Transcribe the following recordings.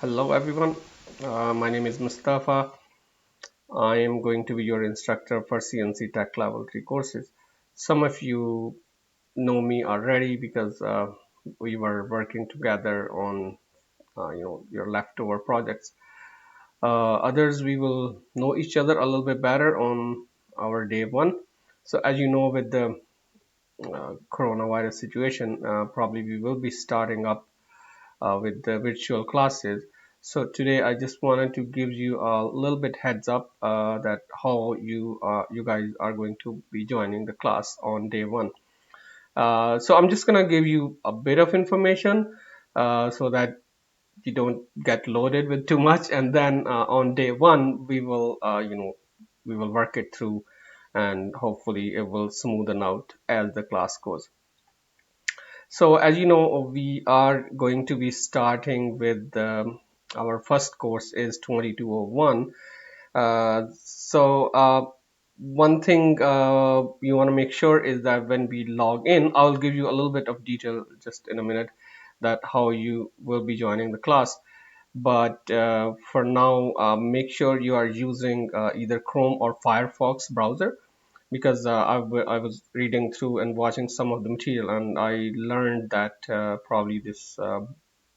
Hello everyone, my name is Mustafa. I am going to be your instructor for CNC Tech Level 3 courses. Some of you know me already because we were working together on your leftover projects. Others we will know each other a little bit better on our day one. So as you know, with the coronavirus situation, probably we will be starting up with the virtual classes. So today I just wanted to give you a little bit heads up that how you guys are going to be joining the class on day one. So I'm just gonna give you a bit of information so that you don't get loaded with too much, and then on day one we will work it through, and hopefully it will smoothen out as the class goes. So as you know, we are going to be starting with our first course is 2201. One thing you want to make sure is that when we log in, I'll give you a little bit of detail just in a minute that how you will be joining the class. But for now, make sure you are using either Chrome or Firefox browser because I was reading through and watching some of the material, and I learned that probably this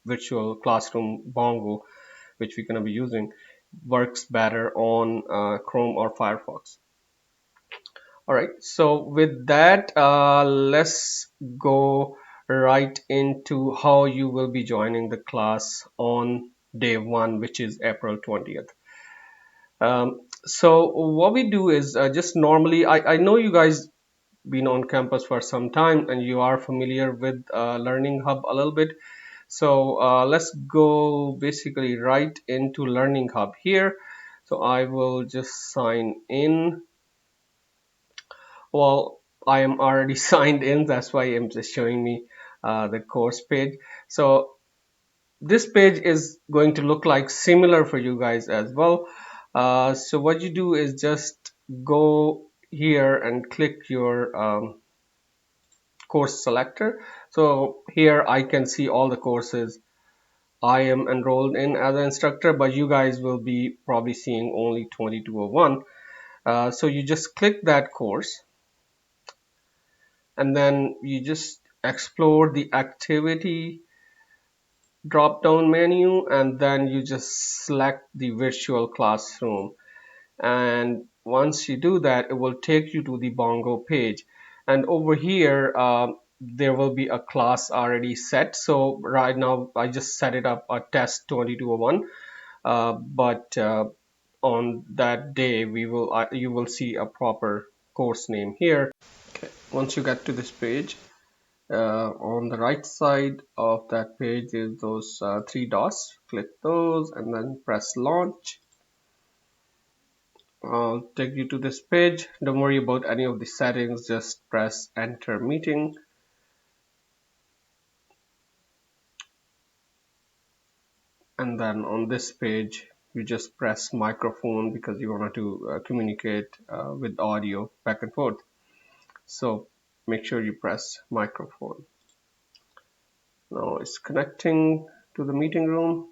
virtual classroom bongo, which we're going to be using, works better on Chrome or Firefox. All right, so with that, let's go right into how you will be joining the class on day one, which is April 20th. So what we do is just normally, I know you guys been on campus for some time and you are familiar with Learning Hub a little bit. So let's go basically right into Learning Hub here. So I will just sign in. Well, I am already signed in. That's why I'm just showing me the course page. So this page is going to look like similar for you guys as well. So what you do is just go here and click your course selector. So here I can see all the courses I am enrolled in as an instructor, but you guys will be probably seeing only 2201. So you just click that course and then you just explore the activity drop down menu, and then you just select the virtual classroom. And once you do that, it will take you to the bongo page, and over here there will be a class already set. So right now I just set it up a test 2201, but on that day we will you will see a proper course name here. Okay, once you get to this page, on the right side of that page is those three dots. Click those and then press launch. I'll take you to this page. Don't worry about any of the settings, just press enter meeting. And then on this page, you just press microphone because you want to communicate with audio back and forth. So make sure you press microphone. Now it's connecting to the meeting room.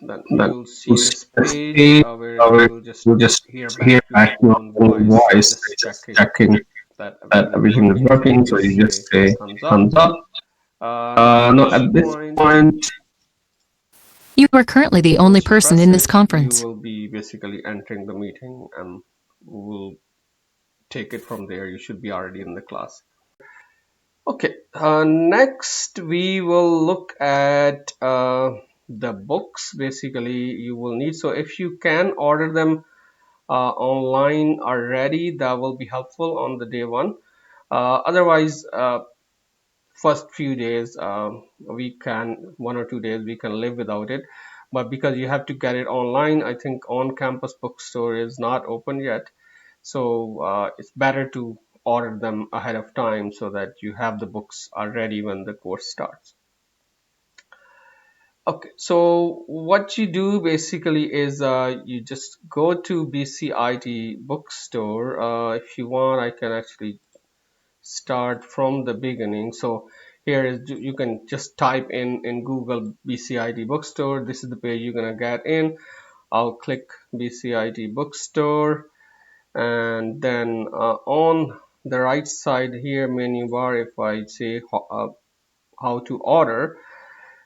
Then you'll see this page where you will just hear back your own voice. So just checking that everything is working. So you just say thumbs up. Now at this point, You are currently the only once you person press in this it, you conference. will be basically entering the meeting, and we'll take it from there. You should be already in the class. Okay, next we will look at the books basically you will need. So if you can order them online already, that will be helpful on the day one. Otherwise, first few days, we can 1 or 2 days we can live without it. But because you have to get it online, I think on-campus bookstore is not open yet. So it's better to order them ahead of time so that you have the books already when the course starts. Okay, so what you do basically is you just go to BCIT bookstore. If you want, I can actually start from the beginning. So Here is, you can just type in Google BCIT bookstore. This is the page you're gonna get in. I'll click BCIT bookstore, and then on the right side here, menu bar, if I say how to order,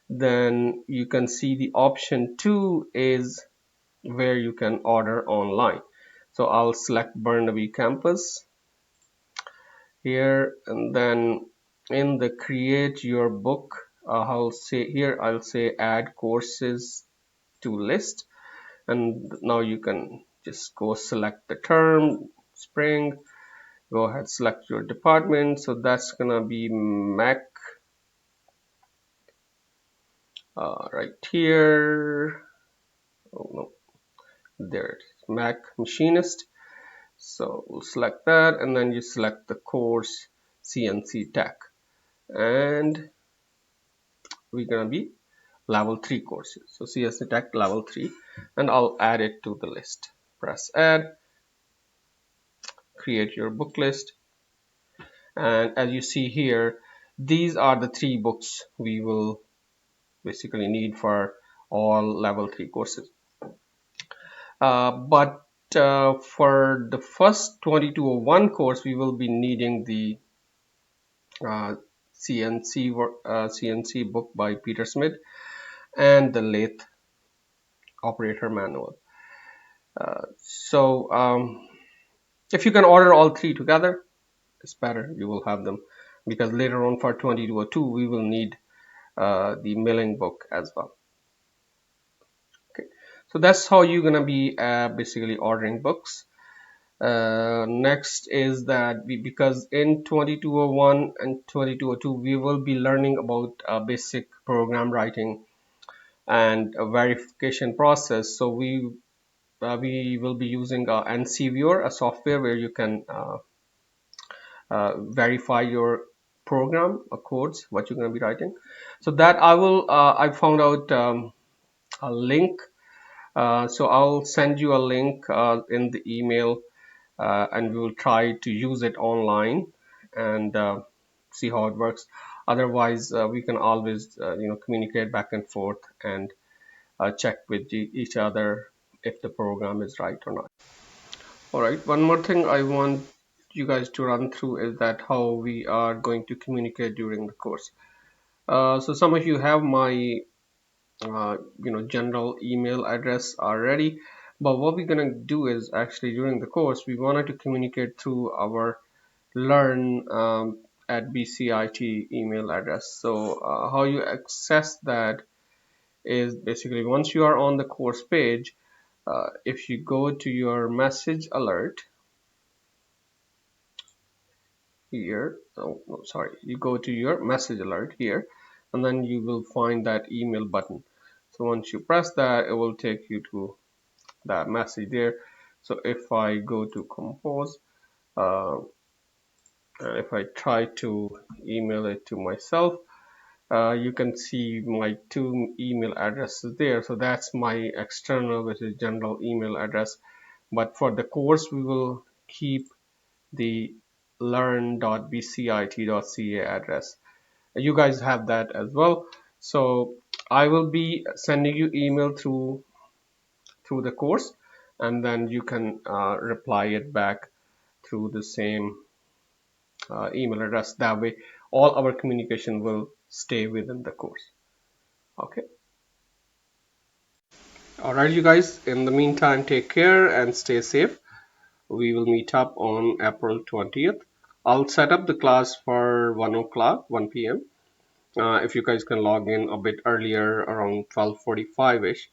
then you can see the option 2 is where you can order online. So I'll select Burnaby campus here, and then in the create your book, I'll say add courses to list, and now you can just go select the term, spring, go ahead, select your department. So that's gonna be Mac, right here. Oh no, there it is, Mac machinist. So we'll select that, and then you select the course CNC Tech, and we're gonna be level 3 courses. So CNC Tech level 3, and I'll add it to the list. Press add, create your book list, and as you see here, these are the 3 books we will basically need for all level 3 courses. But for the first 2201 course, we will be needing the uh, CNC book by Peter Smith and the lathe operator manual. So if you can order all 3 together, it's better. You will have them, because later on for 2202 we will need the milling book as well. Okay, so that's how you're gonna be basically ordering books. Next is that because in 2201 and 2202 we will be learning about basic program writing and a verification process. So we will be using NC Viewer, a software where you can verify your program codes, what you're going to be writing. So that I found out a link. So I'll send you a link in the email, and we will try to use it online and see how it works. Otherwise, we can always communicate back and forth and check with each other if the program is right or not. All right, one more thing I want you guys to run through is that how we are going to communicate during the course. So some of you have my general email address already, but what we're gonna do is actually during the course we wanted to communicate through our learn at BCIT email address. So how you access that is basically once you are on the course page, if you go to your message alert here, oh no, sorry, you go to your message alert here, and then you will find that email button. So once you press that, it will take you to that message there. So if I go to compose, uh, if I try to email it to myself, you can see my 2 email addresses there. So that's my external, which is general email address. But for the course, we will keep the learn.bcit.ca address. You guys have that as well. So I will be sending you email through the course, and then you can reply it back through the same email address. That way all our communication will stay within the course. Okay, all right, you guys, in the meantime, take care and stay safe. We will meet up on April 20th. I'll set up the class for 1 o'clock, 1 p.m. If you guys can log in a bit earlier, around 12:45 ish,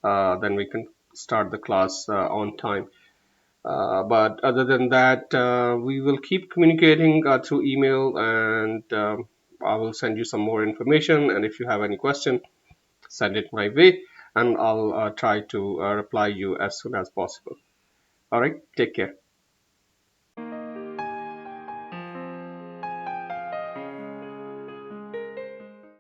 then we can start the class on time. But other than that, we will keep communicating through email, and I will send you some more information. And if you have any question, send it my way, and I'll try to reply you as soon as possible. All right, take care.